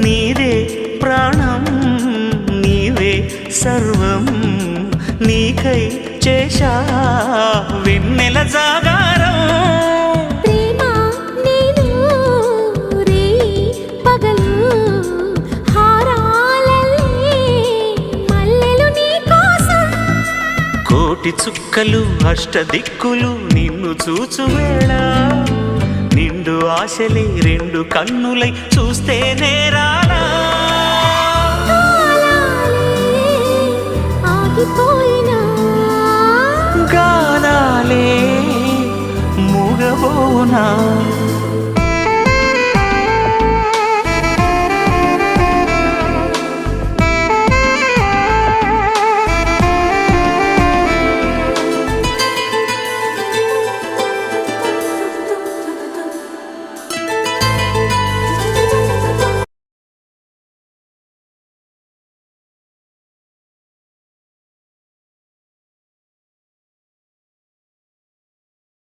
నీదే ప్రాణం నీవే సర్వం నీకై చేశా వెన్నెల జాగారం ప్రేమ నేను రే పగలు హారాలల్లే మల్లెలు నీ కోసం కోటి చుక్కలు అష్టదిక్కులు నిన్ను చూచువేళ నిండు ఆశలే రెండు కన్నులై చూస్తే నేరాలా ఆగిపోయినా గానాలే మూగబోనా